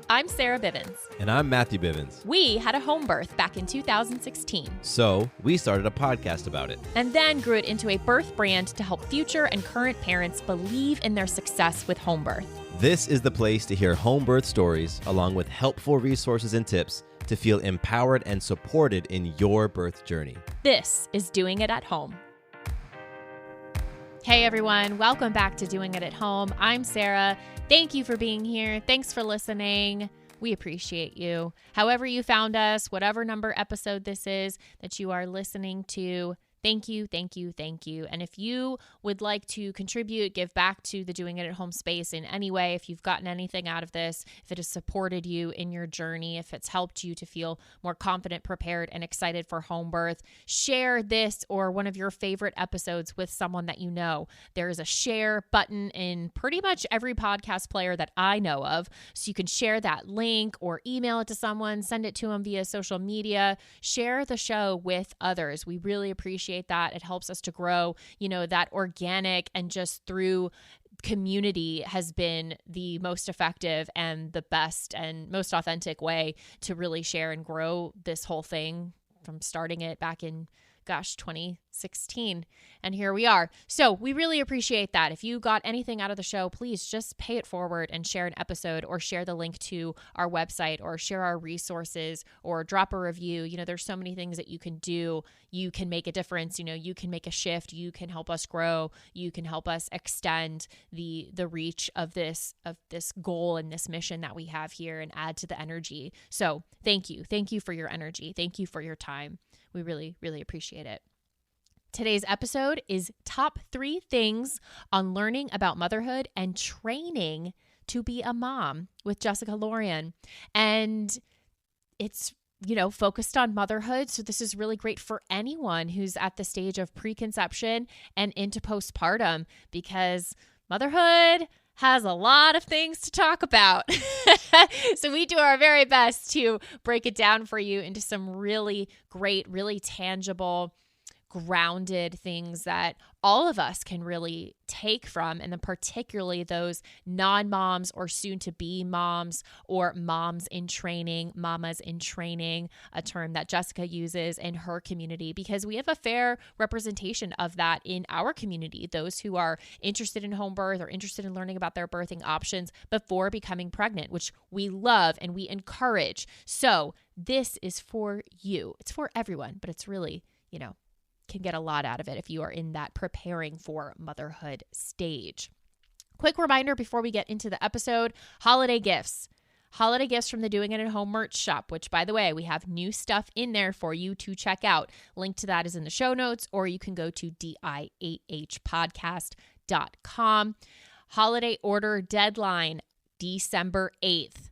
I'm Sarah Bivens. And I'm Matthew Bivens. We had a home birth back in 2016. So we started a podcast about it. And then grew it into a birth brand to help future and current parents believe in their success with home birth. This is the place to hear home birth stories along with helpful resources and tips to feel empowered and supported in your birth journey. This is Doing It at Home. Hey everyone, welcome back to Doing It at Home. I'm Sarah. Thank you for being here. Thanks for listening. We appreciate you. However you found us, whatever number episode this is that you are listening to, thank you, thank you, thank you. And if you would like to contribute, give back to the Doing It at Home space in any way, if you've gotten anything out of this, if it has supported you in your journey, if it's helped you to feel more confident, prepared, and excited for home birth, share this or one of your favorite episodes with someone that you know. There is a share button in pretty much every podcast player that I know of. So you can share that link or email it to someone, send it to them via social media, share the show with others. We really appreciate that. It helps us to grow. You know, that organic and just through community has been the most effective and the best and most authentic way to really share and grow this whole thing from starting it back in 2016. And here we are. So we really appreciate that. If you got anything out of the show, please just pay it forward and share an episode or share the link to our website or share our resources or drop a review. You know, there's so many things that you can do. You can make a difference. You know, you can make a shift. You can help us grow. You can help us extend the reach of this goal and this mission that we have here and add to the energy. So thank you. Thank you for your energy. Thank you for your time. We really, really appreciate it. Today's episode is top 3 things on learning about motherhood and training to be a mom with Jessica Lorion. And it's, you know, focused on motherhood. So this is really great for anyone who's at the stage of preconception and into postpartum, because motherhood has a lot of things to talk about. So we do our very best to break it down for you into some really great, really tangible, grounded things that all of us can really take from, and then particularly those non-moms or soon-to-be moms or moms in training, mamas in training, a term that Jessica uses in her community, because we have a fair representation of that in our community, those who are interested in home birth or interested in learning about their birthing options before becoming pregnant, which we love and we encourage. So this is for you. It's for everyone, but it's really, you know, can get a lot out of it if you are in that preparing for motherhood stage. Quick reminder before we get into the episode, holiday gifts. Holiday gifts from the Doing It at Home merch shop, which, by the way, we have new stuff in there for you to check out. Link to that is in the show notes, or you can go to diahpodcast.com. Holiday order deadline, December 8th.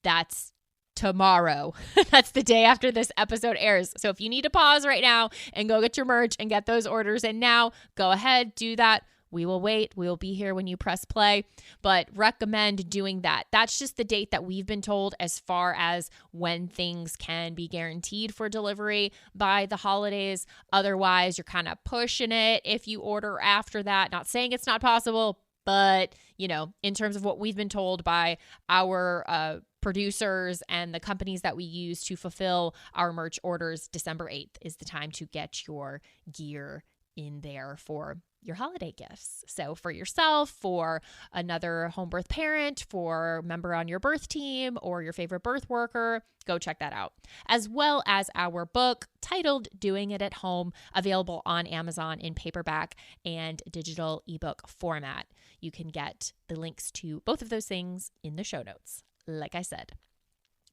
That's tomorrow. That's the day after this episode airs. So if you need to pause right now and go get your merch and get those orders in now, go ahead, do that. We will wait. We will be here when you press play, but recommend doing that. That's just the date that we've been told as far as when things can be guaranteed for delivery by the holidays. Otherwise, you're kind of pushing it if you order after that. Not saying it's not possible, but, you know, in terms of what we've been told by our producers and the companies that we use to fulfill our merch orders, December 8th is the time to get your gear in there for your holiday gifts. So for yourself, for another home birth parent, for a member on your birth team, or your favorite birth worker, go check that out. As well as our book titled Doing It at Home, available on Amazon in paperback and digital ebook format. You can get the links to both of those things in the show notes, like I said.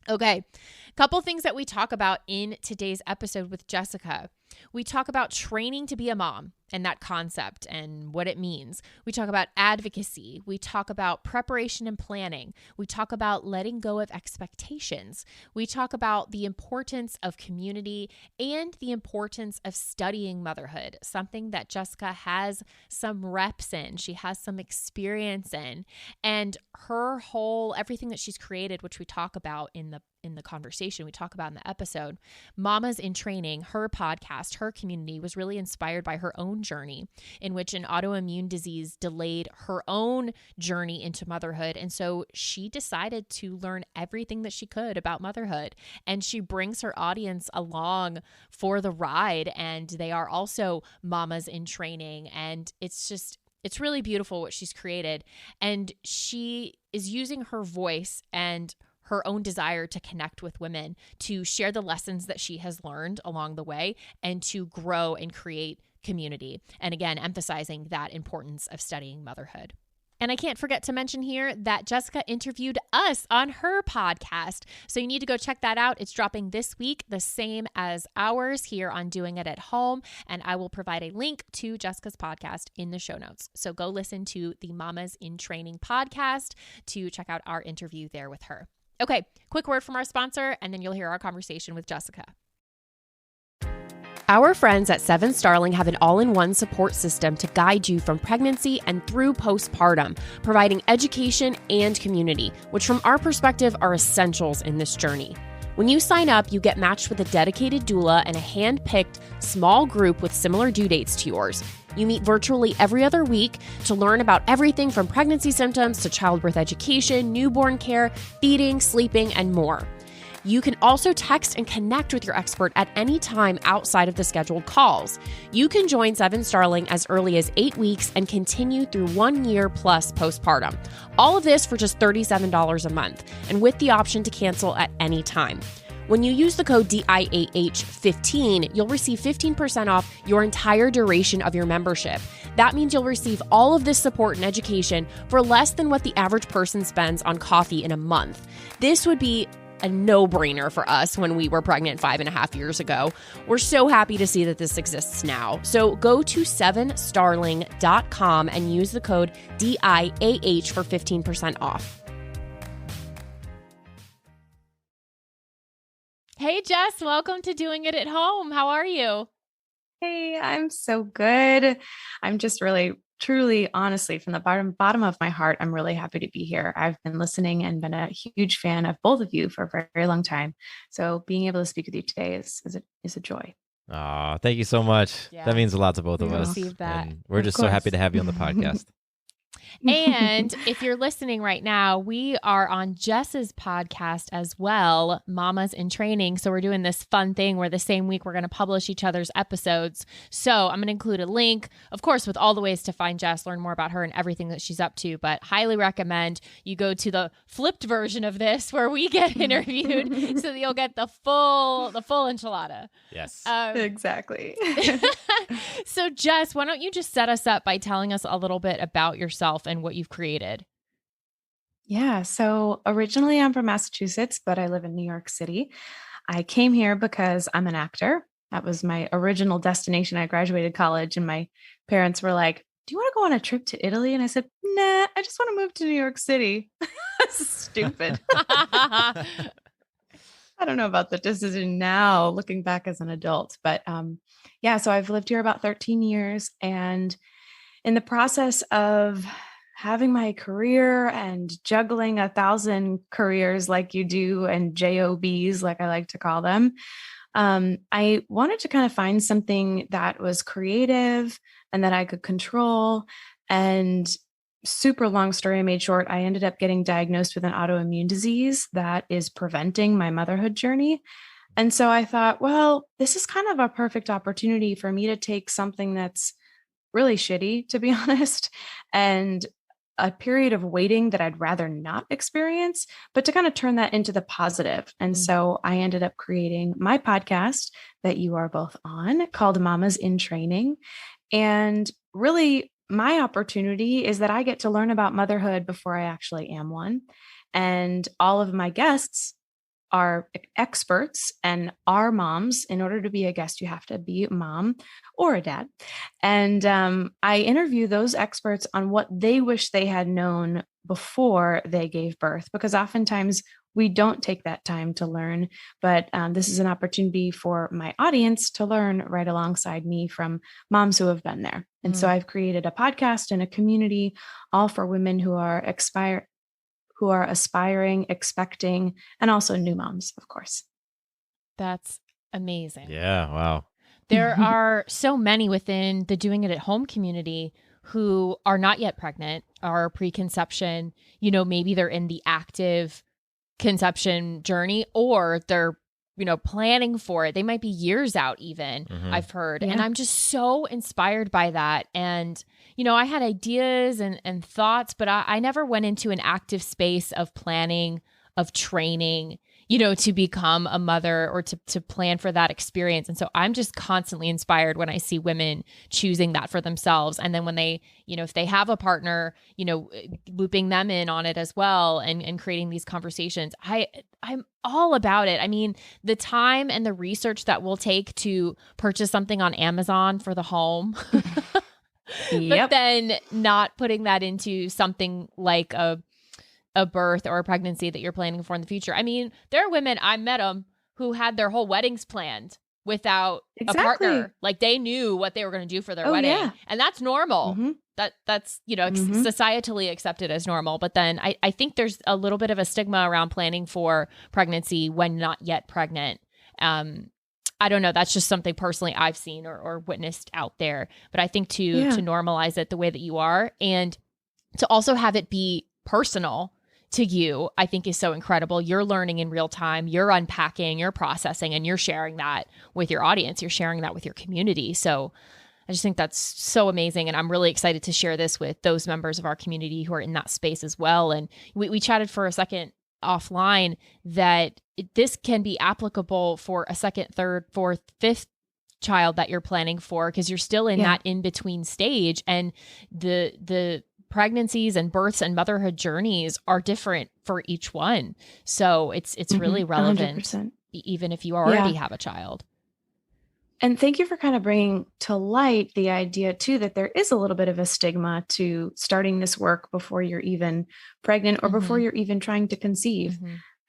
Okay, a couple things that we talk about in today's episode with Jessica. We talk about training to be a mom and that concept and what it means. We talk about advocacy. We talk about preparation and planning. We talk about letting go of expectations. We talk about the importance of community and the importance of studying motherhood, something that Jessica has some reps in. She has some experience in, and her whole, everything that she's created, which we talk about in in the conversation, we talk about in the episode, Mamas in Training, her podcast, her community was really inspired by her own journey in which an autoimmune disease delayed her own journey into motherhood. And so she decided to learn everything that she could about motherhood. And she brings her audience along for the ride. And they are also mamas in training. And it's really beautiful what she's created. And she is using her voice and her own desire to connect with women, to share the lessons that she has learned along the way, and to grow and create community. And again, emphasizing that importance of studying motherhood. And I can't forget to mention here that Jessica interviewed us on her podcast. So you need to go check that out. It's dropping this week, the same as ours here on Doing It at Home. And I will provide a link to Jessica's podcast in the show notes. So go listen to the Mamas in Training podcast to check out our interview there with her. Okay, quick word from our sponsor, and then you'll hear our conversation with Jessica. Our friends at Seven Starling have an all-in-one support system to guide you from pregnancy and through postpartum, providing education and community, which from our perspective are essentials in this journey. When you sign up, you get matched with a dedicated doula and a hand-picked small group with similar due dates to yours. You meet virtually every other week to learn about everything from pregnancy symptoms to childbirth education, newborn care, feeding, sleeping, and more. You can also text and connect with your expert at any time outside of the scheduled calls. You can join Seven Starling as early as 8 weeks and continue through 1 year plus postpartum. All of this for just $37 a month and with the option to cancel at any time. When you use the code DIAH15, you'll receive 15% off your entire duration of your membership. That means you'll receive all of this support and education for less than what the average person spends on coffee in a month. This would be a no-brainer for us when we were pregnant 5.5 years ago. We're so happy to see that this exists now. So go to sevenstarling.com and use the code DIAH for 15% off. Hey, Jess, welcome to Doing It at Home. How are you? Hey, I'm so good. I'm just really, truly, honestly, from the bottom of my heart, I'm really happy to be here. I've been listening and been a huge fan of both of you for a very, very long time. So being able to speak with you today is a joy. Aw, thank you so much. Yeah. That means a lot to both of us. Received that. And we're Of just so course. happy to have you on the podcast. And if you're listening right now, we are on Jess's podcast as well, Mamas in Training. So we're doing this fun thing where the same week we're going to publish each other's episodes. So I'm going to include a link, of course, with all the ways to find Jess, learn more about her and everything that she's up to. But highly recommend you go to the flipped version of this where we get interviewed so that you'll get the full enchilada. Yes. Exactly. So Jess, why don't you just set us up by telling us a little bit about yourself and what you've created? Yeah. So originally I'm from Massachusetts, but I live in New York City. I came here because I'm an actor. That was my original destination. I graduated college and my parents were like, do you want to go on a trip to Italy? And I said, nah, I just want to move to New York City. That's stupid. I don't know about the decision now, looking back as an adult, but yeah, so I've lived here about 13 years, and in the process of having my career and juggling 1,000 careers like you do, and JOBs, like I like to call them, I wanted to kind of find something that was creative and that I could control. And super long story made short, I ended up getting diagnosed with an autoimmune disease that is preventing my motherhood journey. And so I thought, well, this is kind of a perfect opportunity for me to take something that's really shitty, to be honest, and a period of waiting that I'd rather not experience, but to kind of turn that into the positive. And so I ended up creating my podcast that you are both on, called Mamas in Training. And really, my opportunity is that I get to learn about motherhood before I actually am one. And all of my guests are experts and are moms. In order to be a guest, you have to be a mom or a dad. And I interview those experts on what they wish they had known before they gave birth, because oftentimes we don't take that time to learn. But this is an opportunity for my audience to learn right alongside me from moms who have been there. And so I've created a podcast and a community all for women who are who are aspiring, expecting, and also new moms, of course. That's amazing. Yeah. Wow. There are so many within the Doing It at Home community who are not yet pregnant, are preconception, maybe they're in the active conception journey, or they're, planning for it. They might be years out even, I've heard. Yeah. And I'm just so inspired by that. And, I had ideas and thoughts, but I never went into an active space of planning, of training, to become a mother or to plan for that experience. And so I'm just constantly inspired when I see women choosing that for themselves. And then when they, if they have a partner, looping them in on it as well and creating these conversations. I'm all about it. I mean, the time and the research that we'll take to purchase something on Amazon for the home, but then not putting that into something like a birth or a pregnancy that you're planning for in the future. I mean, there are women, I met them, who had their whole weddings planned without a partner. Like they knew what they were going to do for their wedding. Yeah. And that's normal. That's, societally accepted as normal. But then I think there's a little bit of a stigma around planning for pregnancy when not yet pregnant. I don't know. That's just something personally I've seen or witnessed out there. But I think to normalize it the way that you are, and to also have it be personal to you, I think is so incredible. You're learning in real time, you're unpacking, you're processing, and you're sharing that with your audience. You're sharing that with your community. So I just think that's so amazing. And I'm really excited to share this with those members of our community who are in that space as well. And we chatted for a second offline that this can be applicable for a second, third, fourth, fifth child that you're planning for, because you're still in that in-between stage. And the pregnancies and births and motherhood journeys are different for each one. So it's really relevant, 100%. Even if you already have a child. And thank you for kind of bringing to light the idea too, that there is a little bit of a stigma to starting this work before you're even pregnant or before you're even trying to conceive.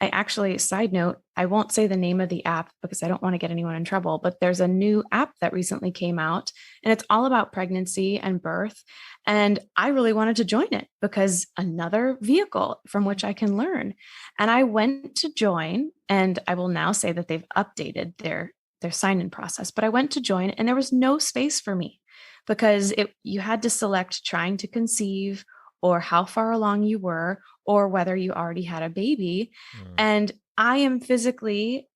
I actually, side note, I won't say the name of the app because I don't want to get anyone in trouble, but there's a new app that recently came out and it's all about pregnancy and birth. And I really wanted to join it because another vehicle from which I can learn. And I went to join, and I will now say that they've updated their sign-in process, but I went to join and there was no space for me because you had to select trying to conceive or how far along you were, or whether you already had a baby. And I am physically,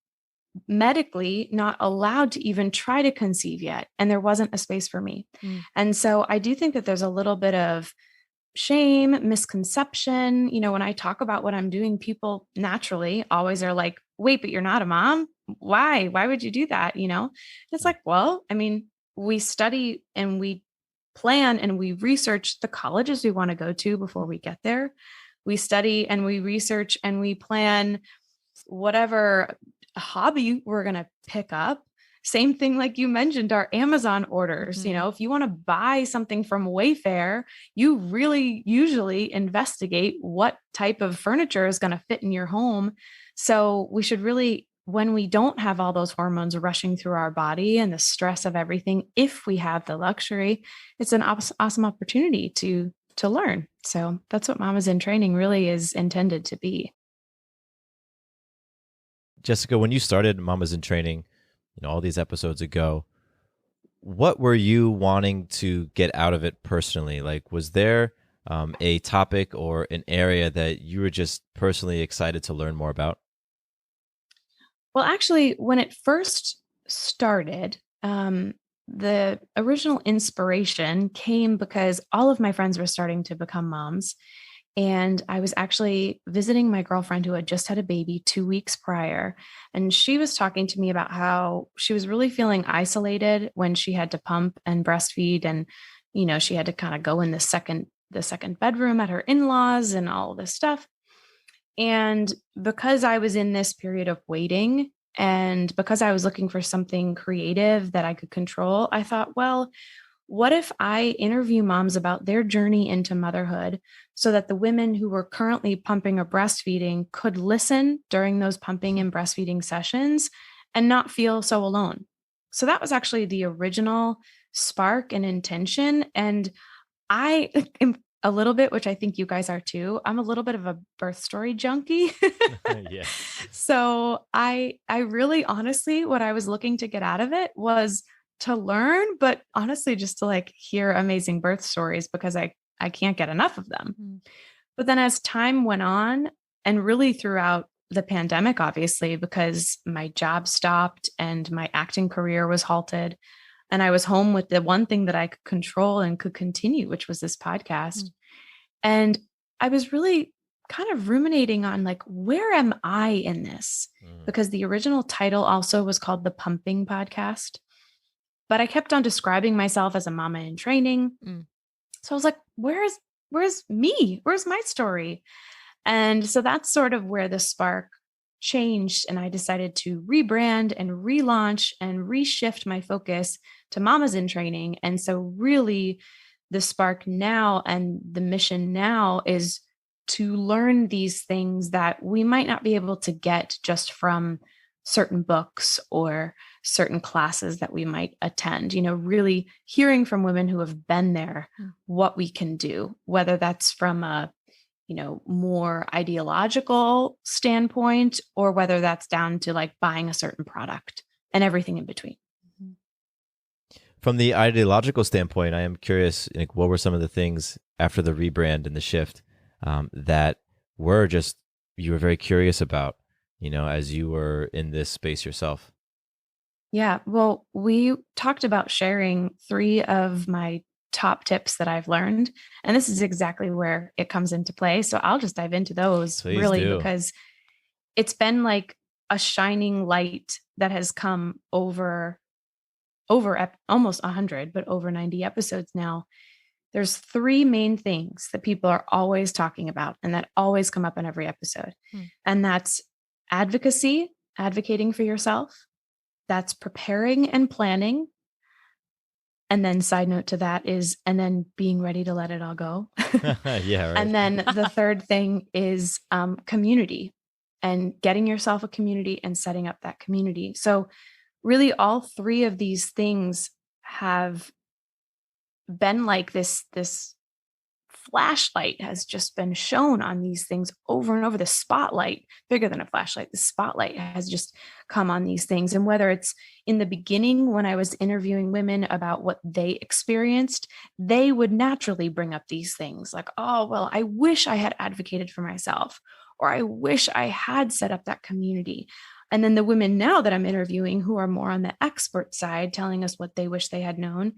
medically not allowed to even try to conceive yet. And there wasn't a space for me. And so I do think that there's a little bit of shame, misconception. When I talk about what I'm doing, people naturally always are like, wait, but you're not a mom? Why? Why would you do that? It's like, well, I mean, we study and we plan and we research the colleges we want to go to before we get there. We study and we research and we plan whatever hobby we're going to pick up. Same thing, like you mentioned, our Amazon orders. If you want to buy something from Wayfair, you really usually investigate what type of furniture is going to fit in your home. So we should really, when we don't have all those hormones rushing through our body and the stress of everything, if we have the luxury, it's an awesome opportunity to learn. So that's what Mamas in Training really is intended to be. Jessica, when you started Mamas in Training, all these episodes ago, what were you wanting to get out of it personally? Like, was there a topic or an area that you were just personally excited to learn more about? Well, actually, when it first started, the original inspiration came because all of my friends were starting to become moms. And I was actually visiting my girlfriend who had just had a baby 2 weeks prior. And she was talking to me about how she was really feeling isolated when she had to pump and breastfeed. And, she had to kind of go in the second bedroom at her in-laws and all this stuff. And because I was in this period of waiting, and because I was looking for something creative that I could control, I thought, well, what if I interview moms about their journey into motherhood so that the women who were currently pumping or breastfeeding could listen during those pumping and breastfeeding sessions and not feel so alone? So that was actually the original spark and intention. And I am a little bit, which I think you guys are too. I'm a little bit of a birth story junkie. Yeah. So I really honestly, what I was looking to get out of it was to learn, but honestly, just to like hear amazing birth stories because I can't get enough of them. Mm. But then as time went on, and really throughout the pandemic, obviously, because my job stopped and my acting career was halted, and I was home with the one thing that I could control and could continue, which was this podcast. Mm. And I was really kind of ruminating on like, where am I in this? Because the original title also was called the Pumping Podcast. But I kept on describing myself as a mama in training. Mm. So I was like, where's me? Where's my story? And so that's sort of where the spark changed. And I decided to rebrand and relaunch and reshift my focus to mamas in training. And so really the spark now and the mission now is to learn these things that we might not be able to get just from certain books or certain classes that we might attend, really hearing from women who have been there, what we can do, whether that's from a, more ideological standpoint, or whether that's down to like buying a certain product and everything in between. From the ideological standpoint, I am curious, like, what were some of the things after the rebrand and the shift that you were very curious about, as you were in this space yourself? Yeah, well, we talked about sharing 3 of my top tips that I've learned, and this is exactly where it comes into play. So I'll just dive into those. Please really do. Because it's been like a shining light that has come over almost 100, but over 90 episodes now. There's 3 main things that people are always talking about and that always come up in every episode. And that's advocacy, advocating for yourself. That's preparing and planning. And then side note to that is, and then being ready to let it all go. Yeah, right. And then the third thing is community, and getting yourself a community and setting up that community. So really all 3 of these things have been like this flashlight has just been shown on these things over and over. The spotlight, bigger than a flashlight, the spotlight has just come on these things. And whether it's in the beginning when I was interviewing women about what they experienced, they would naturally bring up these things like, oh, well, I wish I had advocated for myself, or I wish I had set up that community. And then the women now that I'm interviewing who are more on the expert side, telling us what they wish they had known,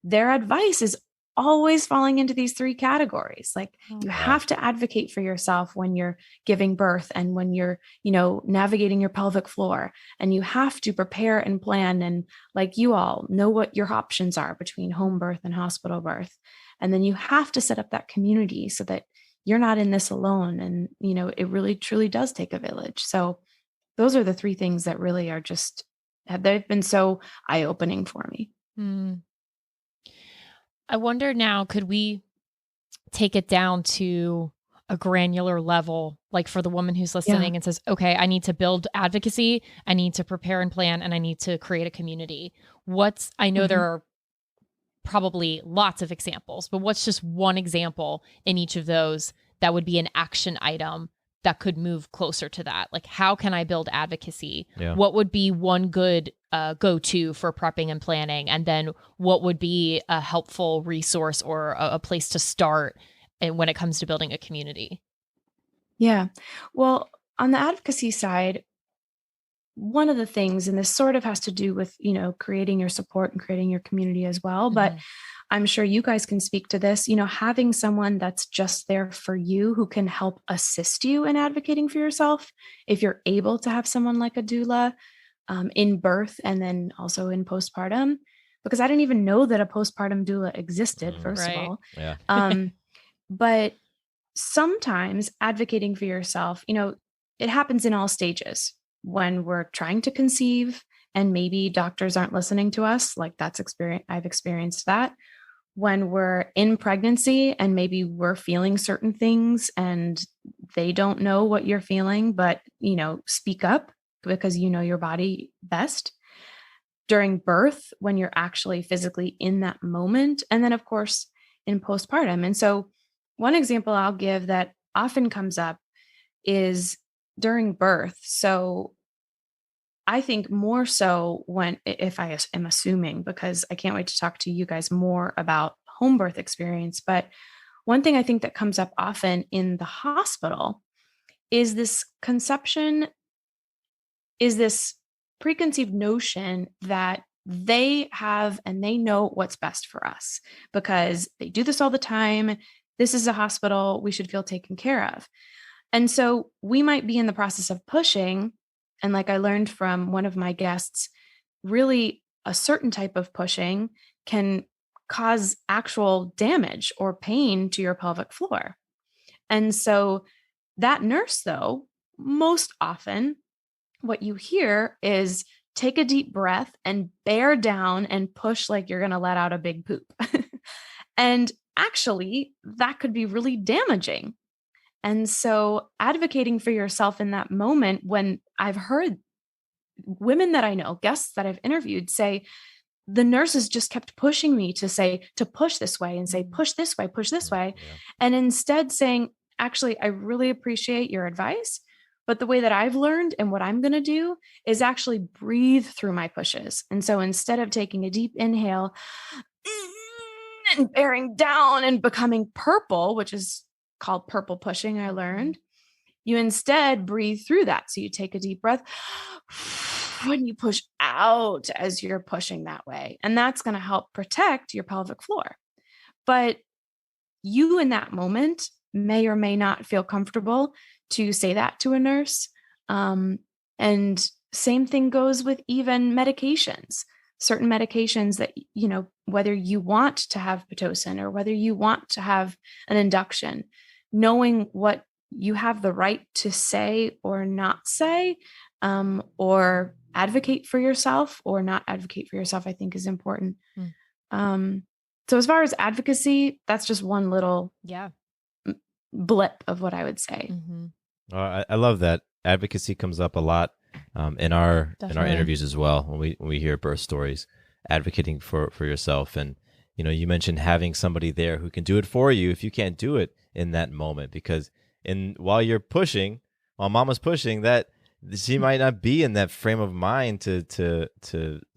their advice is always falling into these 3 categories. Like you have to advocate for yourself when you're giving birth and when you're, navigating your pelvic floor, and you have to prepare and plan. And like you all know what your options are between home birth and hospital birth. And then you have to set up that community so that you're not in this alone. And, it really truly does take a village. So those are the 3 things that really are they've been so eye-opening for me. I wonder now, could we take it down to a granular level, like for the woman who's listening and says, okay, I need to build advocacy, I need to prepare and plan, and I need to create a community. I know there are probably lots of examples, but what's just one example in each of those that would be an action item that could move closer to that? Like, how can I build advocacy? Yeah. What would be one good go-to for prepping and planning? And then what would be a helpful resource or a place to start when it comes to building a community? Yeah. Well, on the advocacy side, one of the things, and this sort of has to do with, creating your support and creating your community as well, but I'm sure you guys can speak to this, having someone that's just there for you who can help assist you in advocating for yourself. If you're able to have someone like a doula in birth and then also in postpartum, because I didn't even know that a postpartum doula existed, first of all. Yeah. But sometimes advocating for yourself, it happens in all stages. When we're trying to conceive and maybe doctors aren't listening to us, like I've experienced that. When we're in pregnancy and maybe we're feeling certain things and they don't know what you're feeling, but, speak up because you know your body best. During birth, when you're actually physically in that moment. And then, of course, in postpartum. And so one example I'll give that often comes up is during birth. So I think more so if I am assuming, because I can't wait to talk to you guys more about home birth experience. But one thing I think that comes up often in the hospital is this preconceived notion that they have and they know what's best for us because they do this all the time. This is a hospital. We should feel taken care of. And so we might be in the process of pushing. And like I learned from one of my guests, really a certain type of pushing can cause actual damage or pain to your pelvic floor. And so that nurse, though, most often what you hear is take a deep breath and bear down and push like you're going to let out a big poop. And actually, that could be really damaging. And so advocating for yourself in that moment, when I've heard women that I know, guests that I've interviewed say, the nurses just kept pushing me to push this way and say, push this way, push this way. Yeah. And instead saying, actually, I really appreciate your advice. But the way that I've learned and what I'm going to do is actually breathe through my pushes. And so instead of taking a deep inhale and bearing down and becoming purple, which is called purple pushing, I learned, you instead breathe through that. So you take a deep breath when you push out as you're pushing that way. And that's going to help protect your pelvic floor. But you in that moment may or may not feel comfortable to say that to a nurse. And same thing goes with even medications. Certain medications that, whether you want to have Pitocin or whether you want to have an induction, knowing what you have the right to say or not say, or advocate for yourself or not advocate for yourself, I think is important. So as far as advocacy, that's just one little blip of what I would say. I love that. Advocacy comes up a lot in our interviews as well when we hear birth stories, advocating for yourself. And you mentioned having somebody there who can do it for you if you can't do it in that moment, because while mama's pushing, that she might not be in that frame of mind to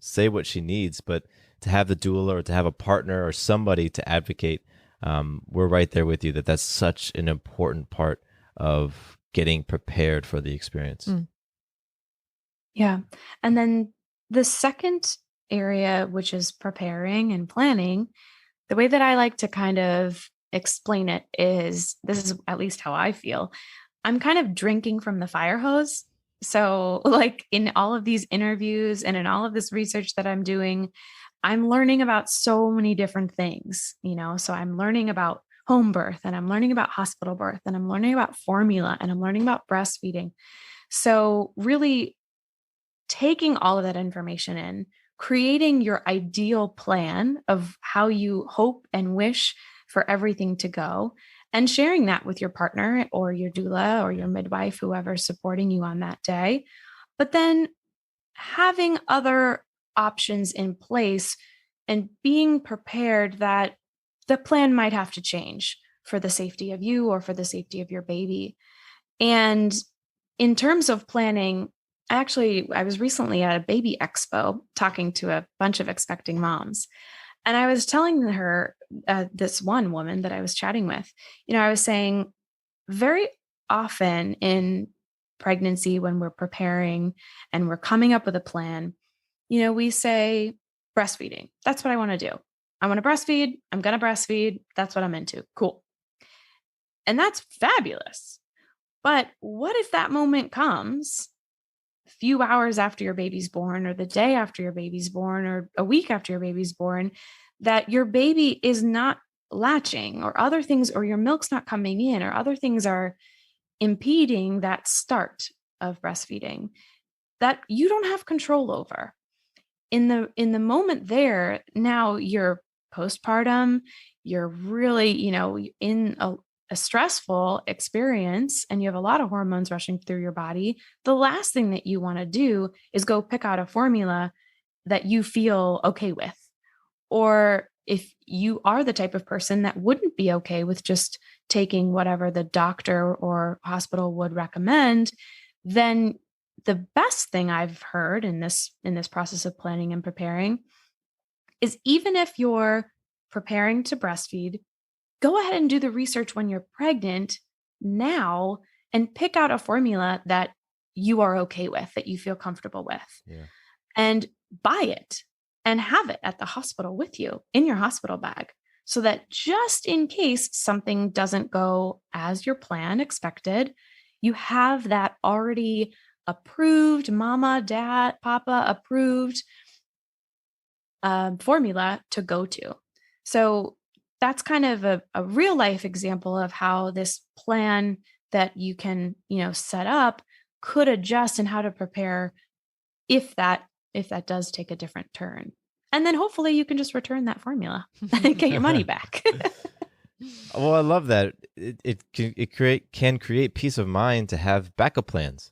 say what she needs, but to have the doula or to have a partner or somebody to advocate, we're right there with you. That's such an important part of getting prepared for the experience. Yeah. And then the second area, which is preparing and planning, the way that I like to kind of explain it is, this is at least how I feel, I'm kind of drinking from the fire hose. So like in all of these interviews and in all of this research that I'm doing, I'm learning about so many different things, so I'm learning about home birth and I'm learning about hospital birth and I'm learning about formula and I'm learning about breastfeeding. So really taking all of that information in, creating your ideal plan of how you hope and wish for everything to go, and sharing that with your partner or your doula or your midwife, whoever's supporting you on that day. But then having other options in place and being prepared that the plan might have to change for the safety of you or for the safety of your baby. And in terms of planning, I was recently at a baby expo talking to a bunch of expecting moms. And I was telling her, this one woman that I was chatting with, I was saying very often in pregnancy, when we're preparing and we're coming up with a plan, we say breastfeeding. That's what I want to do. I want to breastfeed. I'm going to breastfeed. That's what I'm into. Cool. And that's fabulous. But what if that moment comes a few hours after your baby's born, or the day after your baby's born, or a week after your baby's born, that your baby is not latching, or other things, or your milk's not coming in, or other things are impeding that start of breastfeeding that you don't have control over? In the moment there, now you're postpartum, you're really, in a stressful experience and you have a lot of hormones rushing through your body. The last thing that you want to do is go pick out a formula that you feel okay with, or if you are the type of person that wouldn't be okay with just taking whatever the doctor or hospital would recommend, then the best thing I've heard in this process of planning and preparing is, even if you're preparing to breastfeed, go ahead and do the research when you're pregnant now and pick out a formula that you are okay with, that you feel comfortable with, and buy it and have it at the hospital with you in your hospital bag, so that just in case something doesn't go as your plan expected, you have that already approved, mama, dad, papa approved formula to go to. So that's kind of a real life example of how this plan that you can, set up could adjust, and how to prepare if that does take a different turn. And then hopefully you can just return that formula and get your money back. Well, I love that. It can create peace of mind to have backup plans.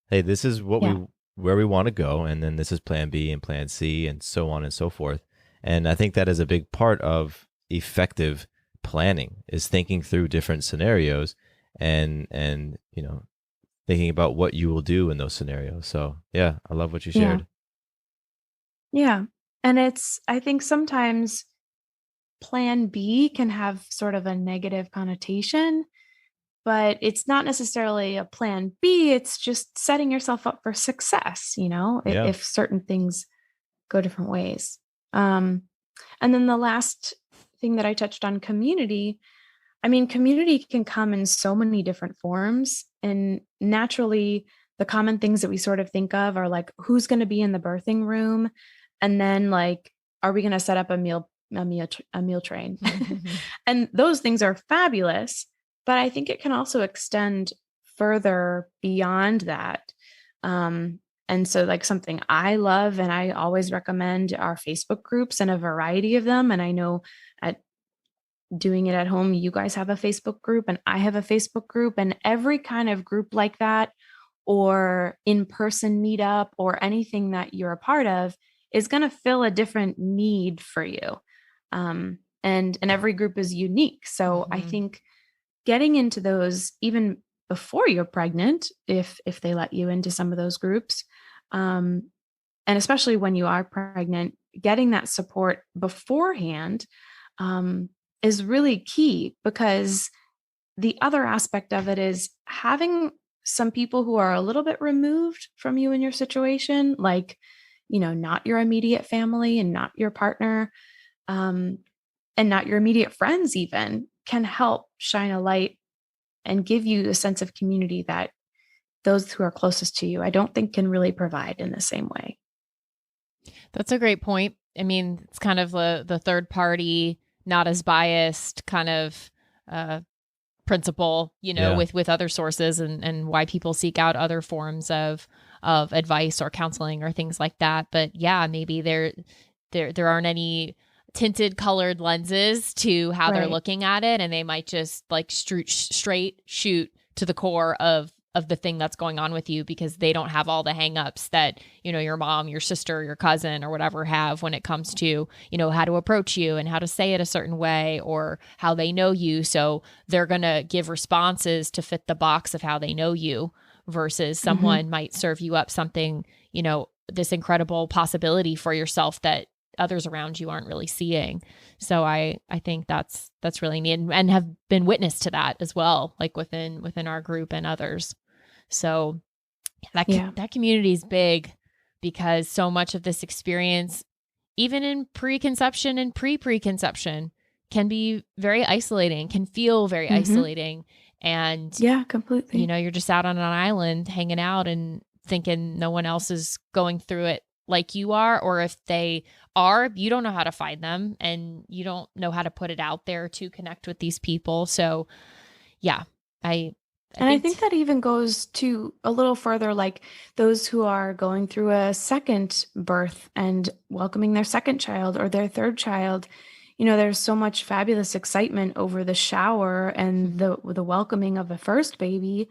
Hey, this is what where we want to go, and then this is plan B and plan C, and so on and so forth. And I think that is a big part of effective planning, is thinking through different scenarios and thinking about what you will do in those scenarios. So yeah, I love what you shared. Yeah. And I think sometimes plan B can have sort of a negative connotation, but it's not necessarily a plan B. It's just setting yourself up for success, if certain things go different ways. And then the last thing that I touched on, community. I mean, community can come in so many different forms. And naturally, the common things that we sort of think of are like, who's going to be in the birthing room? And then like, are we going to set up a meal train? And those things are fabulous, but I think it can also extend further beyond that. And so like something I love and I always recommend are Facebook groups, and a variety of them. And I know at doing it at home, you guys have a Facebook group and I have a Facebook group, and every kind of group like that, or in-person meetup, or anything that you're a part of, is going to fill a different need for you. And every group is unique. So I think getting into those even before you're pregnant, if they let you into some of those groups, and especially when you are pregnant, getting that support beforehand is really key, because the other aspect of it is having some people who are a little bit removed from you and your situation, like, not your immediate family and not your partner, and not your immediate friends even, can help shine a light and give you a sense of community that those who are closest to you, I don't think, can really provide in the same way. That's a great point. I mean, it's kind of the third party, not as biased kind of principle, with other sources, and why people seek out other forms of advice or counseling or things like that. But yeah, maybe there aren't any tinted colored lenses to how they're looking at it, and they might just like straight shoot to the core of the thing that's going on with you, because they don't have all the hangups that, your mom, your sister, your cousin, or whatever have when it comes to, how to approach you and how to say it a certain way, or how they know you. So they're going to give responses to fit the box of how they know you, versus someone might serve you up something, this incredible possibility for yourself that others around you aren't really seeing. So I think that's really neat, and have been witness to that as well, like within our group and others. So that community is big, because so much of this experience, even in preconception and pre-preconception, can be very isolating, can feel very isolating. And completely. You're just out on an island hanging out and thinking no one else is going through it like you are, or if they are, you don't know how to find them, and you don't know how to put it out there to connect with these people. So yeah, I think that even goes to a little further, like those who are going through a second birth and welcoming their second child or their third child. There's so much fabulous excitement over the shower and the welcoming of a first baby.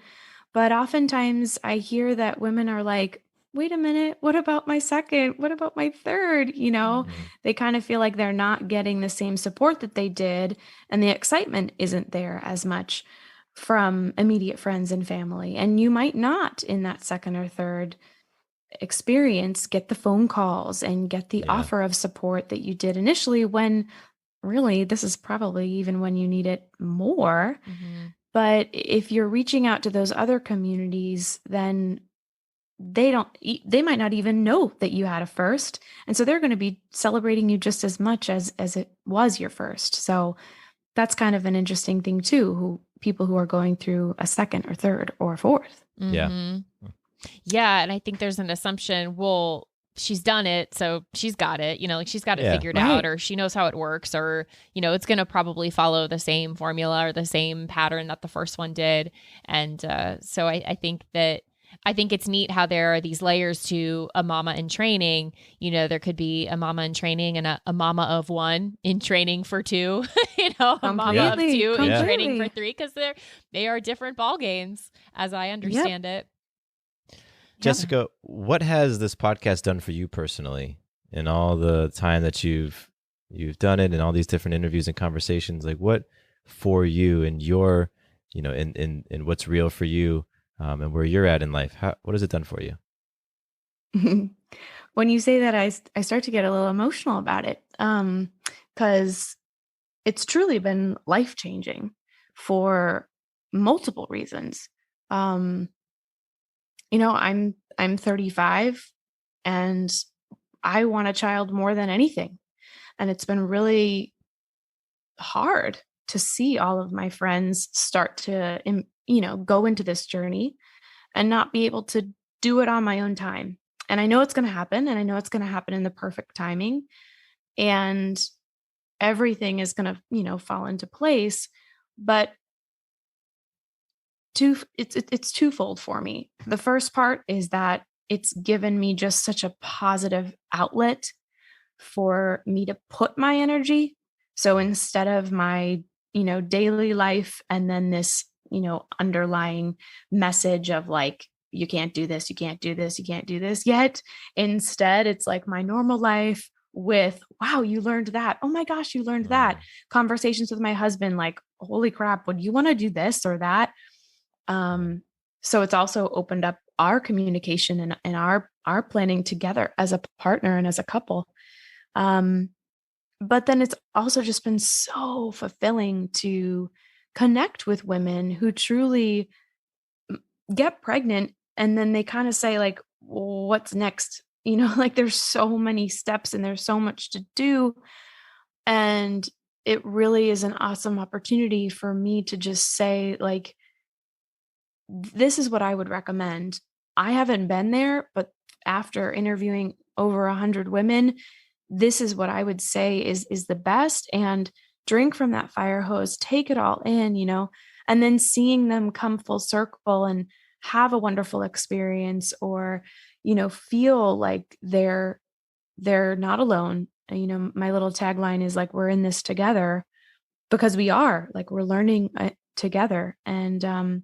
But oftentimes I hear that women are like, wait a minute, what about my second? What about my third? They kind of feel like they're not getting the same support that they did, and the excitement isn't there as much from immediate friends and family. And you might not, in that second or third experience, get the phone calls and get the Yeah. offer of support that you did initially, when really this is probably even when you need it more. Mhm. But if you're reaching out to those other communities, then they might not even know that you had a first, and so they're going to be celebrating you just as much as it was your first. So that's kind of an interesting thing too, who people who are going through a second or third or fourth. Yeah. Mhm. Yeah, and I think there's an assumption, well, she's done it, so she's got it, like she's got it Yeah. figured Right. out, or she knows how it works, or, it's going to probably follow the same formula or the same pattern that the first one did. And so I think it's neat how there are these layers to a mama in training. There could be a mama in training and a mama of one in training for two, a mama of Completely, two in training for completely. three, because they are different ball games as I understand it. Jessica, what has this podcast done for you personally in all the time that you've done it and all these different interviews and conversations? Like, what for you and your, in what's real for you, and where you're at in life? What has it done for you? When you say that, I start to get a little emotional about it, because it's truly been life-changing for multiple reasons. Um, I'm 35, and I want a child more than anything. And it's been really hard to see all of my friends start to, go into this journey and not be able to do it on my own time. And I know it's going to happen, and I know it's going to happen in the perfect timing, and everything is going to, fall into place. But it's twofold for me. The first part is that it's given me just such a positive outlet for me to put my energy. So instead of my, daily life and then this, underlying message of like, you can't do this, you can't do this, you can't do this yet. Instead, it's like my normal life with, wow, you learned that. Oh my gosh, you learned that. Conversations with my husband, like, holy crap, would you want to do this or that? So it's also opened up our communication and our planning together as a partner and as a couple. But then it's also just been so fulfilling to connect with women who truly get pregnant, and then they kind of say like, what's next? Like there's so many steps and there's so much to do. And it really is an awesome opportunity for me to just say like, this is what I would recommend. I haven't been there, but after interviewing over 100 women, this is what I would say is the best. And drink from that fire hose, take it all in, and then seeing them come full circle and have a wonderful experience, or, feel like they're not alone. My little tagline is like, we're in this together, because we are, like, we're learning together. And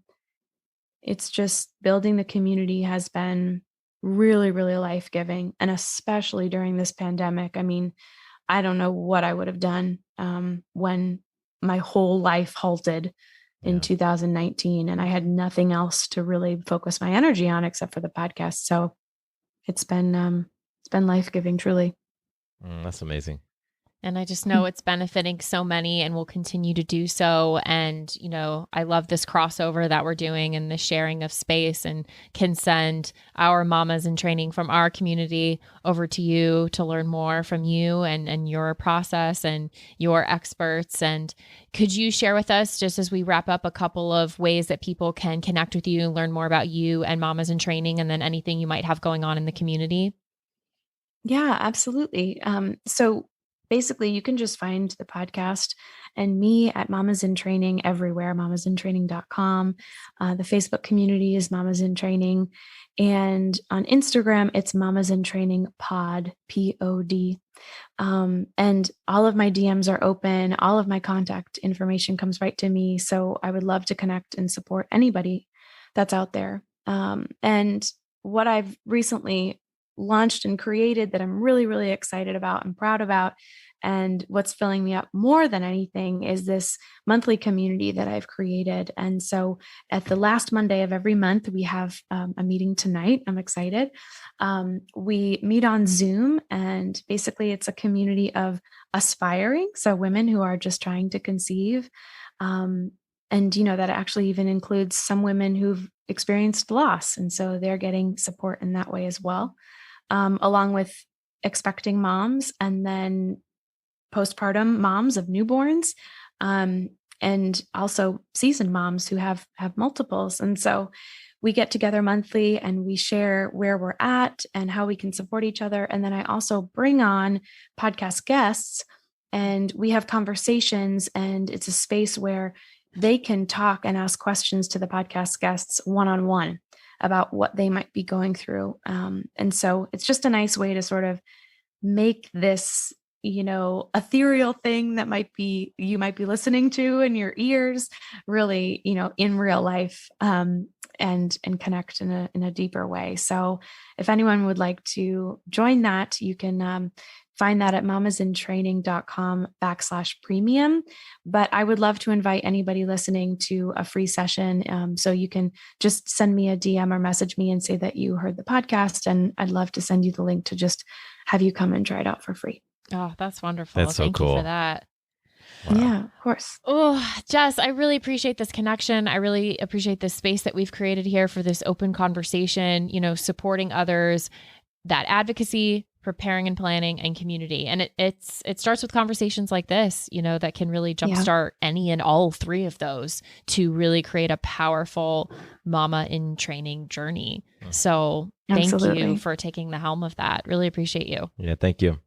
it's just building the community has been really, really life-giving, and especially during this pandemic. I mean, I don't know what I would have done when my whole life halted in Yeah. 2019, and I had nothing else to really focus my energy on except for the podcast. So it's been life-giving, truly. That's amazing. And I just know it's benefiting so many and will continue to do so. And, I love this crossover that we're doing and the sharing of space, and can send our mamas in training from our community over to you to learn more from you and your process and your experts. And could you share with us, just as we wrap up, a couple of ways that people can connect with you, learn more about you and mamas in training, and then anything you might have going on in the community? Yeah, absolutely. So basically, you can just find the podcast and me at Mamas in Training everywhere, mamasintraining.com. The Facebook community is Mamas in Training. And on Instagram, it's Mamas in Training Pod, POD. And all of my DMs are open. All of my contact information comes right to me. So I would love to connect and support anybody that's out there. And what I've recently launched and created that I'm really, really excited about and proud about, and what's filling me up more than anything, is this monthly community that I've created. And so at the last Monday of every month, we have a meeting tonight. I'm excited. We meet on Zoom, and basically it's a community of aspiring, so women who are just trying to conceive. And, that actually even includes some women who've experienced loss. And so they're getting support in that way as well, along with expecting moms, and then postpartum moms of newborns, and also seasoned moms who have multiples. And so we get together monthly and we share where we're at and how we can support each other. And then I also bring on podcast guests, and we have conversations, and it's a space where they can talk and ask questions to the podcast guests one-on-one about what they might be going through. And so it's just a nice way to sort of make this, ethereal thing that you might be listening to in your ears, really, in real life, and connect in a deeper way. So if anyone would like to join that, you can find that at mamasintraining.com/premium. But I would love to invite anybody listening to a free session. So you can just send me a DM or message me and say that you heard the podcast, and I'd love to send you the link to just have you come and try it out for free. Oh, that's wonderful. That's so Thank cool. you for that. Wow. Yeah, of course. Oh, Jess, I really appreciate this connection. I really appreciate this space that we've created here for this open conversation, supporting others, that advocacy, preparing and planning, and community. And it starts with conversations like this, that can really jumpstart any and all three of those to really create a powerful mama in training journey. So thank you for taking the helm of that. Really appreciate you. Yeah, thank you.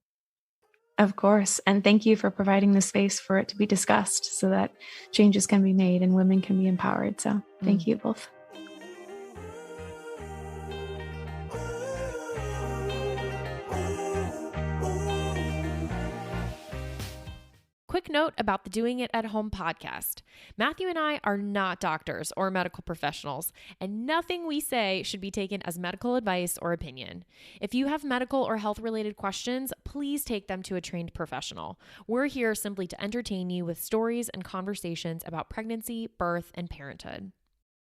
Of course. And thank you for providing the space for it to be discussed so that changes can be made and women can be empowered. So thank you both. Quick note about the Doing It at Home podcast. Matthew and I are not doctors or medical professionals, and nothing we say should be taken as medical advice or opinion. If you have medical or health-related questions, please take them to a trained professional. We're here simply to entertain you with stories and conversations about pregnancy, birth, and parenthood.